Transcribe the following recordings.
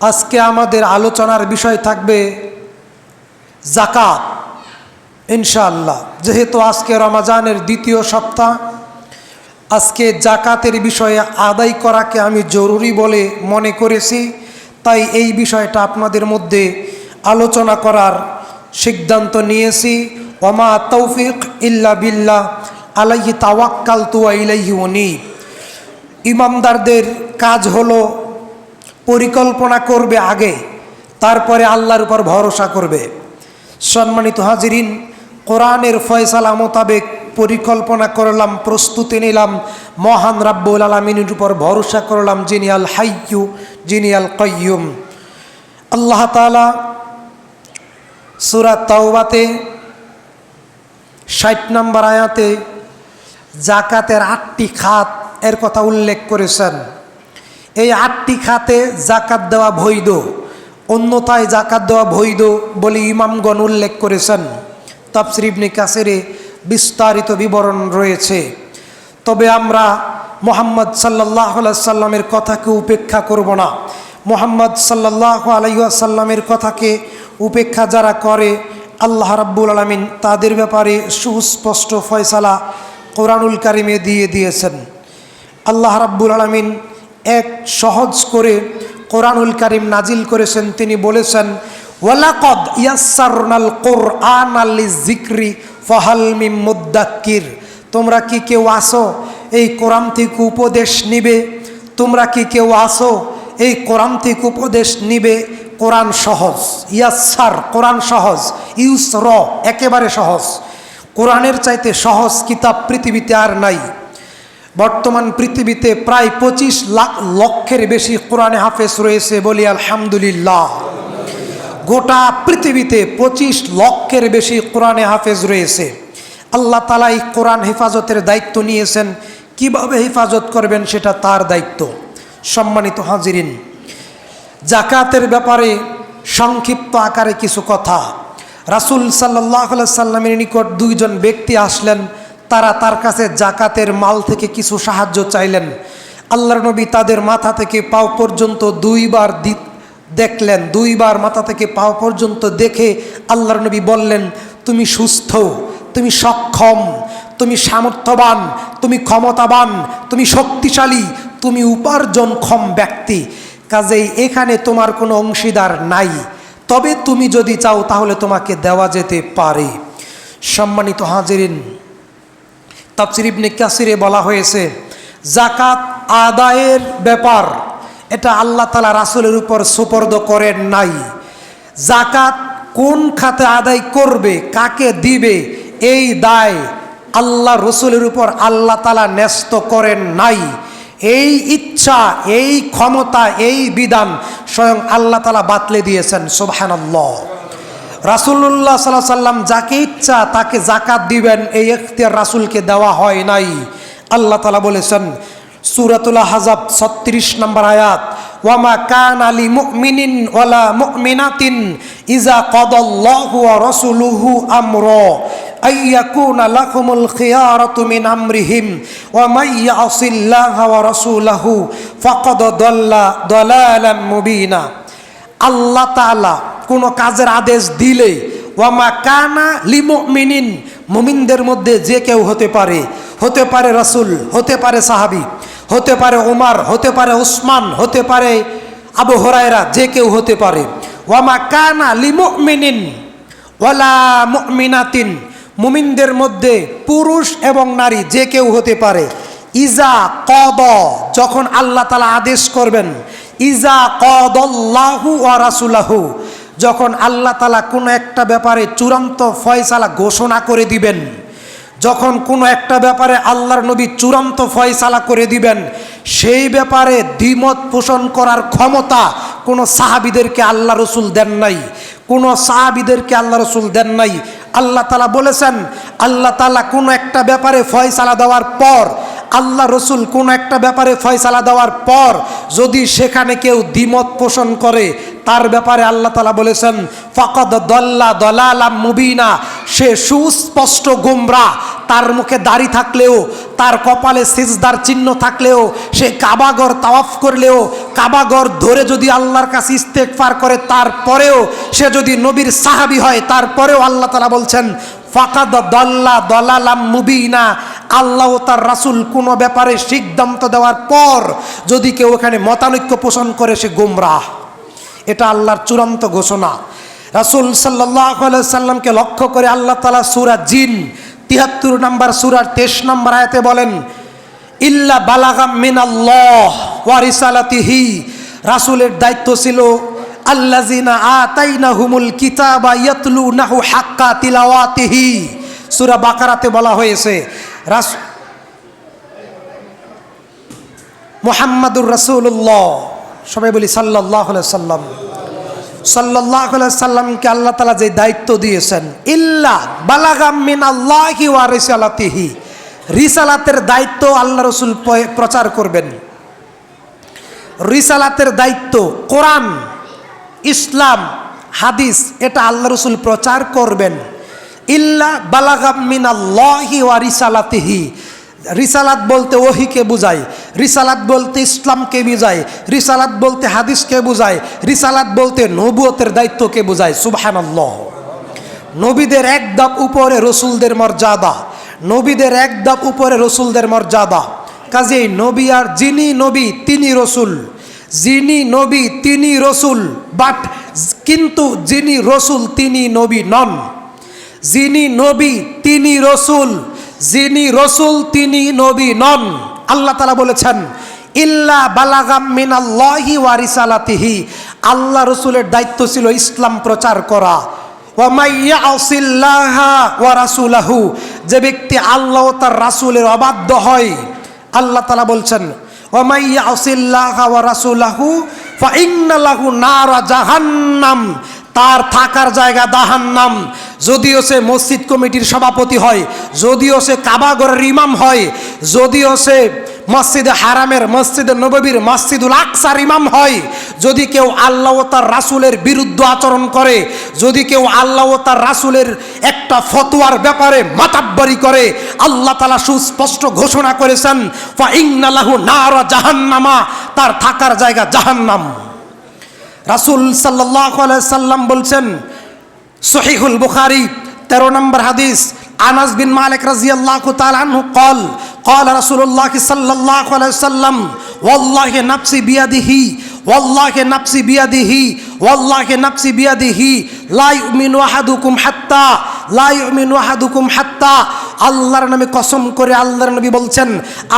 আজকে আমাদের আলোচনার বিষয় থাকবে যাকাত ইনশাআল্লাহ। যেহেতু আজকে রমজানের দ্বিতীয় সপ্তাহ, আজকে যাকাতের বিষয়ে আদায় করাকে আমি জরুরি বলে মনে করেছি, তাই এই বিষয়টা আপনাদের মধ্যে আলোচনা করার সিদ্ধান্ত নিয়েছি। ওমা তৌফিক ইল্লা বিল্লাহ আলাইহি তাওয়াক্কালতু ওয়া ইলাইহি উনীব। ইমামদারদের কাজ হলো পরিকল্পনা করবে আগে, তারপরে আল্লাহর উপর ভরসা করবে। সম্মানিত হাজিরিন, কোরআনের ফয়সালা মোতাবেক পরিকল্পনা করলাম, প্রস্তুতি নিলাম, মহান রাব্বুল আলামিনের উপর ভরসা করলাম, যিনি আল হাইয়্যু, যিনি আল কাইয়্যুম। আল্লাহ তাআলা সূরা তাওবাতে ৬০ নম্বর আয়াতে যাকাতের ৮টি খাত এর কথা উল্লেখ করেছেন। এই ৮টি খাতে যাকাত দেওয়া বৈধ, অন্যথায় যাকাত দেওয়া বৈধ বলে ইমামগণ উল্লেখ করেছেন। তাফসীর ইবনে কাসিরে বিস্তারিত বিবরণ রয়েছে। তবে আমরা মুহাম্মদ সাল্লাল্লাহু আলাইহি সাল্লামের কথাকে উপেক্ষা করব না। মুহাম্মদ সাল্লাল্লাহু আলাইহি ওয়াসাল্লামের কথাকে উপেক্ষা যারা করে, আল্লাহ রাব্বুল আলামিন তাদের ব্যাপারে সুস্পষ্ট ফয়সালা কোরআনুল কারিমে দিয়ে দিয়েছেন। আল্লাহ রাব্বুল আলামিন এক সহজ করে কোরআনুল কারিম নাজিল করেছেন। তিনি বলেছেন, ওয়ালাকাদ ইয়াসসারনাল কুরআনা লিযিকরি ফাহাল মিন মুদ্দাক্কির। তোমরা কি কেউ আসো এই কোরআন থেকে উপদেশ নিবে? তোমরা কি কেউ আসো এই কোরআন থেকে উপদেশ নিবে? কোরআন সহজ, ইয়াসসার কোরআন সহজ, ইউসর একেবারে সহজ। কোরআনের চাইতে সহজ কিতাব পৃথিবীতে আর নাই। বর্তমান পৃথিবীতে প্রায় 25 লক্ষের বেশি কোরআনে হাফেজ রয়েছে, বলি আলহামদুলিল্লাহ। গোটা পৃথিবীতে 25 লক্ষের বেশি কোরআনে হাফেজ রয়েছে। আল্লাহ তাআলা এই কোরআন হেফাজতের দায়িত্ব নিয়েছেন। কিভাবে হেফাজত করবেন সেটা তার দায়িত্ব। সম্মানিত হাজিরিন, যাকাতের ব্যাপারে সংক্ষিপ্ত আকারে কিছু কথা। রাসূল সাল্লাল্লাহু আলাইহি সাল্লামের নিকট দুইজন ব্যক্তি আসলেন। তারা তার কাছে যাকাতের মাল থেকে কিছু সাহায্য চাইলেন। আল্লাহর নবী তাদের মাথা থেকে পাও পর্যন্ত দুইবার দেখলেন। দুইবার মাথা থেকে পাও পর্যন্ত দেখে আল্লাহর নবী বললেন, তুমি সুস্থ, তুমি সক্ষম, তুমি সামর্থ্যবান, তুমি ক্ষমতাবান, তুমি শক্তিশালী, তুমি উপার্জনক্ষম ব্যক্তি। কাজেই এখানে তোমার কোনো অংশীদার নাই, তবে তুমি যদি চাও তাহলে তোমাকে দেওয়া যেতে পারে। সম্মানিত হাজিরিন, তাফসীর ইবনে কাসিরে বলা হয়েছে, যাকাত আদায়ের ব্যাপার এটা আল্লাহ তাআলা রাসূলের উপর সুপর্দ করেন নাই। যাকাত কোন খাতে আদায় করবে, কাকে দিবে, এই দায় আল্লাহ রসুলের উপর আল্লাহ তাআলা ন্যস্ত করেন নাই। এই ইচ্ছা, এই ক্ষমতা, এই বিধান স্বয়ং আল্লাহ তাআলা বাতলে দিয়েছেন। সুবহানাল্লাহ। রাসূলুল্লাহ সাল্লাল্লাহু আলাইহি সাল্লাম যাকে ইচ্ছা তাকে যাকাত দিবেন, এই ইখতিয়ার রাসূলকে দেওয়া হয় নাই। আল্লাহ তাআলা বলেছেন সূরাতুল আহজাব 36 নম্বর আয়াত, ওয়ামা কানা লিমুমিনিন ওয়ালা মুমিনাতিন ইযা কাদাল্লাহু ওয়া রাসূলুহু আমরা আইয়াকুনা লাকুমুল খিয়ারাতু মিন আমরিহিম ওয়া মান ইয়াসিল্লাহা ওয়া রাসূলাহু ফাকাদ দাল্লা দালালাম মুবিনা। আল্লাহ তাআলা কোনো কাজের আদেশ দিলে, ওয়ামা কানা লিমুমিনিন, মুমিনদের মধ্যে যে কেউ হতে পারে, হতে পারে রাসূল, হতে পারে সাহাবী, হতে পারে ওমর, হতে পারে উসমান, হতে পারে আবু হুরায়রা, যে কেউ হতে পারে। ওয়ামা কানা লিমুমিনিন ওয়ালা মুমিনাতিন, মুমিনদের মধ্যে পুরুষ এবং নারী যে কেউ হতে পারে। ইজা কদ, যখন আল্লাহ তাআলা আদেশ করবেন, ইজা কদাল্লাহু ওয়া রাসূলুহু, যখন আল্লাহ তাআলা কোনো একটা ব্যাপারে চূড়ান্ত ফয়সালা ঘোষণা করে দিবেন, যখন কোনো একটা ব্যাপারে আল্লাহর নবী চূড়ান্ত ফয়সালা করে দিবেন, সেই ব্যাপারে দ্বিমত পোষণ করার ক্ষমতা কোনো সাহাবীদেরকে আল্লাহ রসুল দেন নাই। কোনো সাহাবীদেরকে আল্লাহ রসুল দেন নাই। আল্লাহ তাআলা বলেছেন, আল্লাহ তাআলা কোনো একটা ব্যাপারে ফয়সালা দেওয়ার পর, আল্লাহ রসুল কোনো একটা ব্যাপারে ফয়সালা দেওয়ার পর যদি সেখানে কেউ দ্বিমত পোষণ করে, তার ব্যাপারে আল্লাহ তাআলা বলেছেন ফাকাদ দাল্লা দালালাম মুবিনা, সে সুস্পষ্ট গোমরাহ। তার মুখে দাড়ি থাকলেও, তার কপালে সিজদার চিহ্ন থাকলেও, সে কাবাগর তাওয়াফ করলেও, কাবাগর ধরে যদি আল্লাহর কাছে ইস্তেগফার করে, তারপরেও সে যদি নবীর সাহাবী হয়, তারপরেও আল্লাহ তাআলা বলছেন ফাকাদ দাল্লা দালালাম মুবিনা। আল্লাহ ও তার রাসূল কোনো ব্যাপারে সিদ্ধান্ত দেওয়ার পর যদি কেউ এখানে মতানৈক্য পোষণ করে, সে গোমরাহ। এটা আল্লাহর চূড়ান্ত ঘোষণা। রাসূল সাল্লাল্লাহু আলাইহি সাল্লামকে লক্ষ্য করে আল্লাহ তাআলা সূরা জিন ৭৩ নম্বর সূরার ২৩ নম্বর আয়াতে বলেন ইল্লা বালাগাম মিনাল্লাহ ওয়া রিসালাতিহি। রাসূলের দায়িত্ব ছিল আল্লাযিনা আতাইনাহুমুল কিতাবা ইয়াতলুনাহু হাক্কা তিলাওয়াতিহি। সূরা বাকারাতে বলা হয়েছে মুহাম্মাদুর রাসূলুল্লাহ, সবাই বলি সাল্লাল্লাহু আলাইহি সাল্লাম, সাল্লাল্লাহু আলাইহি সাল্লামকে আল্লাহ তাআলা যে দায়িত্ব দিয়েছেন, ইল্লা বালাগাম মিনাল্লাহি ওয়া রিসালাতিহি, রিসালাতের দায়িত্ব আল্লাহ রাসূল প্রচার করবেন। রিসালাতের দায়িত্ব কোরআন, ইসলাম, হাদিস, এটা আল্লাহ রাসূল প্রচার করবেন। ইল্লা বালাগাম মিনাল্লাহি ওয়া রিসালাতিহি, রিসালাত বলতে ওহিকে বুঝায়, রিসালাত বলতে ইসলামকে বুঝায়, রিসালাত বলতে হাদিসকে বুঝায়, রিসালাত বলতে নবুয়তের দায়িত্বকে বুঝায়। সুবহানাল্লাহ। নবীদের এক ধাপ উপরে রসুলদের মর্যাদা, নবীদের এক ধাপ উপরে রসুলদের মর্যাদা। কাজেই নবী আর যিনি নবী তিনি রসুল, যিনি নবী তিনি রসুল, বাট কিন্তু যিনি রসুল তিনি নবী নন। যিনি নবী তিনি রসুল, যিনি রসুল তিনি নবী নন। আল্লাহ তাআলা বলেছেন ইল্লা বালাগাম মিনাল্লাহি ওয়া রিসালাতিহি, আল্লাহ রসুলের দায়িত্ব ছিল ইসলাম প্রচার করা। ওয়া মাইয়াসিল্লাহা ওয়া রাসূলাহু, যে ব্যক্তি আল্লাহ ও তার রাসূলের অবাধ্য হয়, আল্লাহ তাআলা বলছেন ওয়া মাইয়াসিল্লাহা ওয়া রাসূলাহু ফা ইন্না লাহু নারা জাহান্নাম, তার থাকার জায়গা জাহান্নাম। যদিও সে মসজিদ কমিটির সভাপতি হয়, যদিও সে কাবাগরের ইমাম হয়, যদিও সে মসজিদে হারামের, মসজিদে নববীর, মসজিদুল আকসার ইমাম হয়, যদি কেউ আল্লাহ ও তার রাসূলের বিরুদ্ধ আচরণ করে, যদি কেউ আল্লাহ ও তার রাসূলের একটা ফতোয়ার ব্যাপারে মাতাব্বরি করে, আল্লাহ তাআলা সুস্পষ্ট ঘোষণা করেছেন ফা ইন্না লাহু নারা জাহান্নামা, তার থাকার জায়গা জাহান্নাম। রাসূল সাল্লাল্লাহু আলাইহি সাল্লাম বলছেন সহিহুল বুখারী 13 নম্বর হাদিস, আনাস বিন মালিক রাদিয়াল্লাহু তাআলা আনহু قال قال رسول الله صلى الله عليه وسلم والله نفسي بيده والله نفسي بيده والله نفسي بيده لا يؤمن احدكم حتى لا يؤمن احدكم حتى, আল্লাহর নামে কসম করে আল্লাহর নবী বলছেন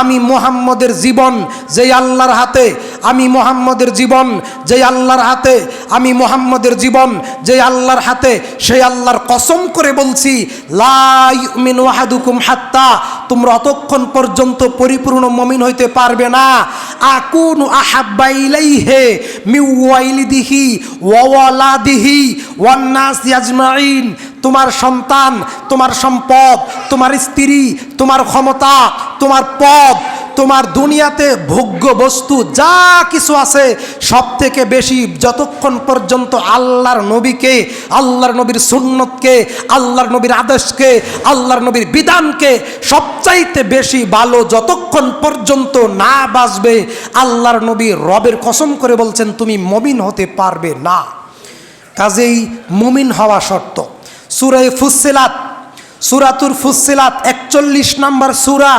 আমি মুহাম্মদের জীবন যেই আল্লাহর হাতে, আমি মুহাম্মদের জীবন যেই আল্লাহর হাতে, আমি মুহাম্মদের জীবন যেই আল্লাহর হাতে, সেই আল্লাহর কসম করে বলছি লা ইউমিনু আহাদুকুম হাত্তা, তোমরা অতক্ষণ পর্যন্ত পরিপূর্ণ মুমিন হইতে পারবে না আকুনু আহাব্বা ইলাইহি মিন ওয়ালিদিহি ওয়া ওয়ালাদিহি ওয়ান নাস আজমাইন, তোমার সন্তান, তোমার সম্পদ, তোমার স্ত্রী, তোমার ক্ষমতা, তোমার পদ, তোমার দুনিয়াতে ভোগ্য বস্তু যা কিছু আছে সব থেকে বেশি যতক্ষণ পর্যন্ত আল্লাহর নবীকে, আল্লাহর নবীর সুন্নতকে, আল্লাহর নবীর আদেশকে, আল্লাহর নবীর বিধানকে সবচাইতে বেশি ভালো যতক্ষণ পর্যন্ত না বাসবে, আল্লাহর নবী রবের কসম করে বলছেন তুমি মুমিন হতে পারবে না। কাজেই মুমিন হওয়া শর্ত। সূরা ফুসসিলাত, সূরাতুল ফুসসিলাত 41 নম্বর সূরা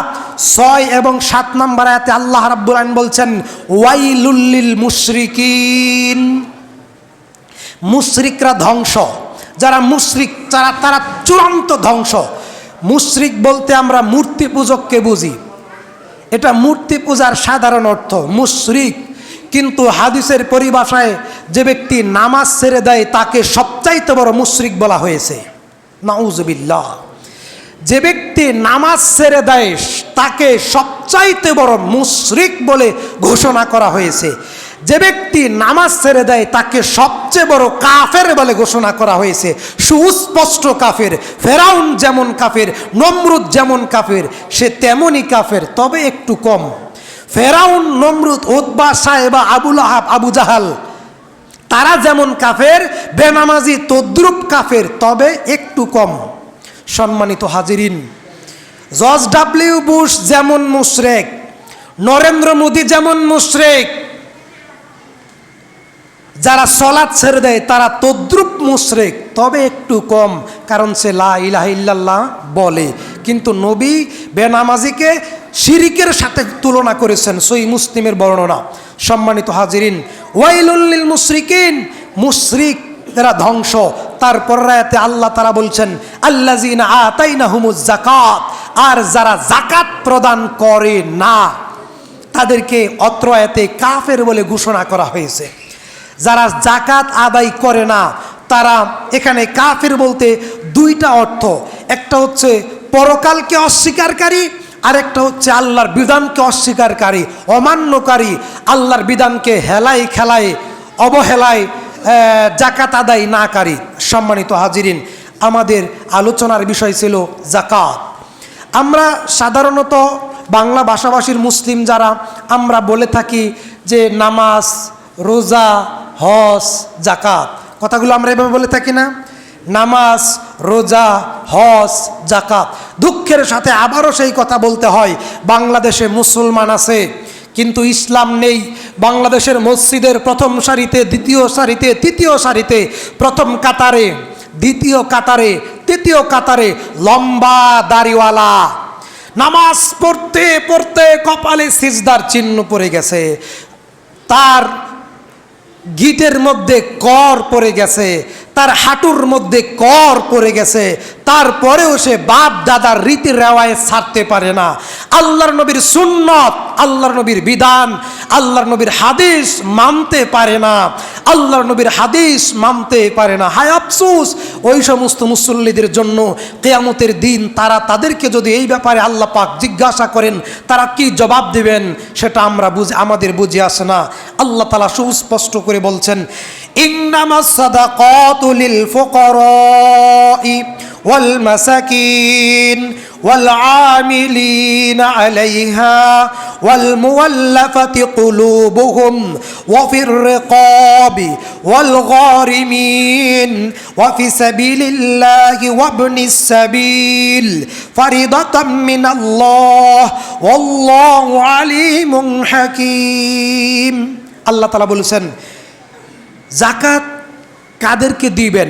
6 এবং 7 নম্বর আয়াতে আল্লাহ রাব্বুল আলামিন বলছেন ওয়াইলুল লিল মুশরিকিন, মুশরিকরা ধ্বংস, যারা মুশরিক তারা চূড়ান্ত ধ্বংস। মুশরিক বলতে আমরা মূর্তি পূজককে বুঝি, এটা মূর্তি পূজার সাধারণ অর্থ মুশরিক, কিন্তু হাদিসের পরিভাষায় যে ব্যক্তি নামাজ ছেড়ে দেয় তাকে সবচাইতে বড় মুশরিক বলা হয়েছে। নাউজুবিল্লাহ। যে ব্যক্তি নামাজ ছেড়ে দেয় তাকে সবচাইতে বড় মুশরিক বলে ঘোষণা করা হয়েছে। যে ব্যক্তি নামাজ ছেড়ে দেয় তাকে সবচেয়ে বড় কাফের বলে ঘোষণা করা হয়েছে। সুস্পষ্ট কাফের। ফেরাউন যেমন কাফের, নমরুদ যেমন কাফের, সে তেমনই কাফের, তবে একটু কম। ফেরাউন, নমরুদ, উতবা, সাহেবা, আবু লাহাব, আবু জাহাল, তারা যেমন কাফের, বেনামাজি তদ্রুপ কাফের, তবে একটু কম। সম্মানিত হাজিরিন, জর্জ ডাব্লিউ বুশ যেমন মুশরিক, নরেন্দ্র মোদী যেমন মুশরিক, যারা সালাত ছেড়ে দেয় তারা তদ্রুপ মুশরিক, তবে একটু কম, কারণ সে লা ইলাহা ইল্লাল্লাহ বলে। কিন্তু নবী বেনামাজিকে শিরিকের সাথে তুলনা করেছেন, সহিহ মুসলিমের বর্ণনা। সম্মানিত হাজিরিন, ওয়াইলুল লিল মুশরিকিন, মুশরিকরা ধ্বংস। তারপর আয়াতে আল্লাহ তাআলা বলছেন আল্লাযিনা আতাইনাহুমুজ যাকাত, আর যারা যাকাত প্রদান করে না তাদেরকে অত্র আয়াতে কাফের বলে ঘোষণা করা হয়েছে। যারা যাকাত আদায় করে না তারা, এখানে কাফের বলতে দুইটা অর্থ, একটা হচ্ছে পরকালকে অস্বীকারী, আর একটা হচ্ছে আল্লাহর বিধানকে অস্বীকারী, অমান্যকারী, আল্লাহর বিধানকে হেলায় খেলায় অবহেলায় যাকাত আদায় নাকারী। সম্মানিত হাজিরিন, আমাদের আলোচনার বিষয় ছিল যাকাত। আমরা সাধারণত বাংলা ভাষাভাষীর মুসলিম যারা, আমরা বলে থাকি যে নামাজ, রোজা, হজ, যাকাত, কথাগুলো আমরা এভাবে বলে থাকি না? নামাজ, রোজা, হজ, যাকাত। দুঃখের সাথে আবারও সেই কথা বলতে হয়, বাংলাদেশে মুসলমান আছে কিন্তু ইসলাম নেই। বাংলাদেশের মসজিদের প্রথম সারিতে, দ্বিতীয় সারিতে, তৃতীয় সারিতে, প্রথম কাতারে, দ্বিতীয় কাতারে, তৃতীয় কাতারে লম্বা দাড়িওয়ালা নামাজ পড়তে পড়তে কপালে সিজদার চিহ্ন পড়ে গেছে, তার গিটের মধ্যে কর পড়ে গেছে, তার হাঁটুর মধ্যে কর পড়ে গেছে, তারপরেও সে বাপ দাদার রীতি রেওয়ায় ছাড়তে পারে না। আল্লাহর নবীর সুন্নত, আল্লাহর নবীর বিধান, আল্লাহর নবীর হাদিস মানতে পারে না, আল্লাহর নবীর হাদিস মানতে পারে না। হায় আফসোস ওই সমস্ত মুসল্লিদের জন্য কিয়ামতের দিন। তাদেরকে যদি এই ব্যাপারে আল্লাহ পাক জিজ্ঞাসা করেন, তারা কি জবাব দেবেন সেটা আমাদের বুঝে আসে না। আল্লাহ তাআলা সুস্পষ্ট করে বলছেন, ইন্নামাস সাদাকাতু লিল ফুকারাই ওয়াল মাসাকিন ওয়াল আমিলিনা আলাইহা ওয়াল মুওয়াল্লাফাতি কুলুবুহুম ওয়া ফির রিকাবি ওয়াল গারিমিন ওয়া ফি সাবিলিল্লাহি ওয়া ইবনিস সাবিল ফারিদাতাম মিনাল্লাহ ওয়াল্লাহু আলিমুন হাকীম। আল্লাহ তাআলা বলেছেন, যাকাত কাদেরকে দিবেন,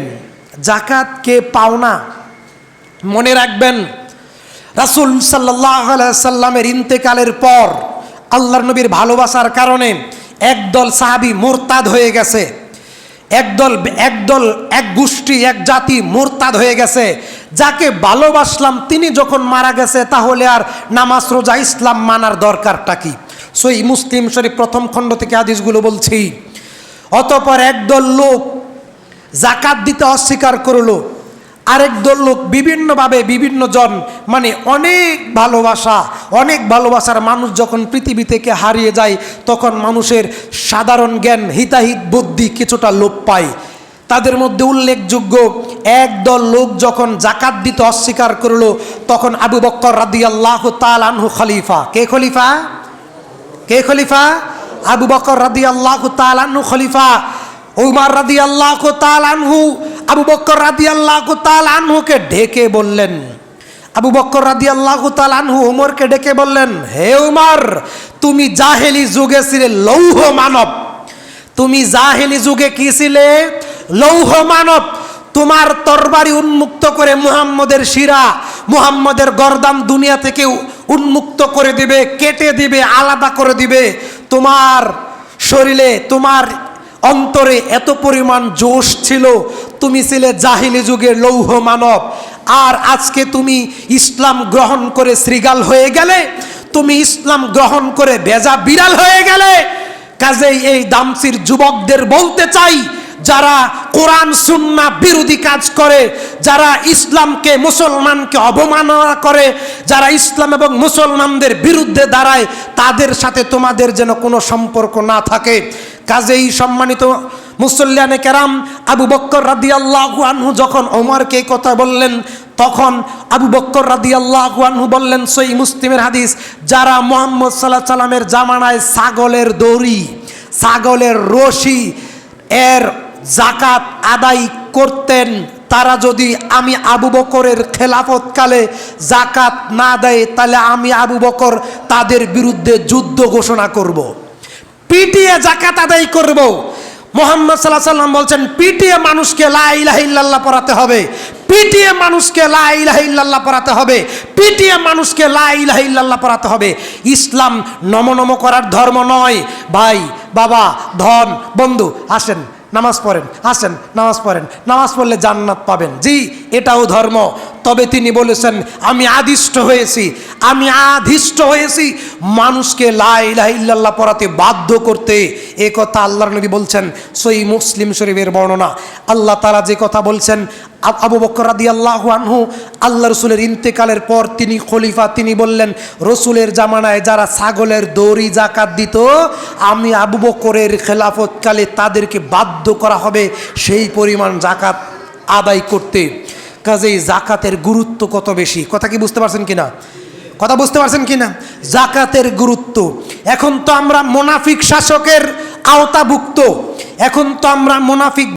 যাকাত কে পাওনা। মনে রাখবেন, রাসূল সাল্লাল্লাহু আলাইহি সাল্লামের ইন্তেকালের পর আল্লাহর নবীর ভালোবাসার কারণে একদল সাহাবী মুরতাদ হয়ে গেছে, একদল এক গোষ্ঠী, এক জাতি মুরতাদ হয়ে গেছে। যাকে ভালোবাসলাম তিনি যখন মারা গেছে, তাহলে আর নামাজ, রোজা, ইসলাম মানার দরকারটা কি? সহিহ মুসলিম শরীফ প্রথম খণ্ড থেকে হাদিসগুলো বলছি। অতঃপর একদল লোক যাকাত দিতে অস্বীকার করলো, আরেক দল লোক বিভিন্নভাবে বিভিন্ন জন, মানে অনেক ভালোবাসার মানুষ যখন পৃথিবী থেকে হারিয়ে যায়, তখন মানুষের সাধারণ জ্ঞান, হিতাহিত বুদ্ধি কিছুটা লোপ পায়। তাদের মধ্যে উল্লেখযোগ্য একদল লোক যখন যাকাত দিতে অস্বীকার করলো, তখন আবু বকর রাদিয়াল্লাহু তাআলা আনহু খলিফা। কে খলিফা? কে খলিফা? আবু বকর রাদিয়াল্লাহু তাআলা আনহু খলিফা। উমর রাদিয়াল্লাহু তাআলা আনহু আবু বকর রাদিয়াল্লাহু তাআলা আনহুকে ডেকে বললেন, আবু বকর রাদিয়াল্লাহু তাআলা আনহু উমরকে ডেকে বললেন, হে উমর, তুমি জাহেলি যুগে ছিলে লৌহ মানব। তুমি জাহেলি যুগে কি ছিলে? লৌহ মানব। তোমার তরবারি উন্মুক্ত করে মুহাম্মদের শিরা, মুহাম্মদের গর্দান দুনিয়া থেকে উন্মুক্ত করে দিবে, কেটে দিবে, আলাদা করে দিবে। তোমার শরীরে, তোমার অন্তরে এত পরিমাণ জোশ ছিল, তুমি ছিলে জাহিলি যুগের লৌহ মানব। আর আজকে তুমি ইসলাম গ্রহণ করে শ্রীগাল হয়ে গেলে, তুমি ইসলাম গ্রহণ করে বেজা বিড়াল হয়ে গেলে। কাজেই এই দামসির যুবকদের বলতে চাই, যারা কোরআন সুন্নাহ বিরোধী কাজ করে, যারা ইসলামকে, মুসলমানকে অবমাননা করে, যারা ইসলাম এবং মুসলমানদের বিরুদ্ধে দাঁড়ায়, তাদের সাথে তোমাদের যেন কোনো সম্পর্ক না থাকে। কাজেই সম্মানিত মুসল্লিয়ানে কেরাম, আবু বকর রাদিয়াল্লাহু আনহু যখন ওমরকে এই কথা বললেন, তখন আবু বকর রাদিয়াল্লাহু আনহু বললেন, সহিহ মুসলিমের হাদিস, যারা মুহাম্মদ সাল্লাল্লাহু আলাইহি সাল্লামের জামানায় ছাগলের দড়ি, ছাগলের রশি এর যাকাত আদায় করতেন, তারা যদি আমি আবু বকরের খেলাফতকালে জাকাত না দেয় তাহলে আমি আবু বকর তাদের বিরুদ্ধে যুদ্ধ ঘোষণা করব, পিটিয়ে জাকাত আদায় করব। মুহাম্মদ সাল্লাল্লাহু আলাইহি ওয়াসাল্লাম বলছেন পিটিয়ে মানুষকে লা ইলাহা ইল্লাল্লাহ পড়াতে হবে, পিটিয়ে মানুষকে লা ইলাহা ইল্লাল্লাহ পড়াতে হবে, পিটিয়ে মানুষকে লা ইলাহা ইল্লাল্লাহ পড়াতে হবে। ইসলাম নমনম করার ধর্ম নয়। ভাই, বাবা, ধন, বন্ধু, আসেন নামাজ পড়েন, আসেন নামাজ পড়েন, নামাজ পড়লে জান্নাত পাবেন। জি, এটাও ধর্ম। তবে তিনি বলেছেন আমি আদিষ্ট হয়েছি মানুষকে লা ইলাহা ইল্লাল্লাহ পড়াতে বাধ্য করতে। এ কথা আল্লাহর নবী বলছেন, সহিহ মুসলিম শরীফের বর্ণনা। আল্লাহ তাআলা যে কথা বলছেন, আবু বকর রাদিয়াল্লাহু আনহু আল্লাহ রসুলের ইন্তেকালের পর তিনি খলিফা, তিনি বললেন রসুলের জামানায় যারা ছাগলের দড়ি জাকাত দিত, আমি আবু বকরের খেলাফতকালে তাদেরকে বাধ্য করা হবে সেই পরিমাণ জাকাত আদায় করতে। কাজেই জাকাতের গুরুত্ব কত বেশি, কথা কি বুঝতে পারছেন কিনা? কথা বুঝতে পারছেন কিনা? জাকাতের গুরুত্ব। এখন তো আমরা মুনাফিক শাসকের আওতাভুক্ত, এখন তো আমরা মুনাফিক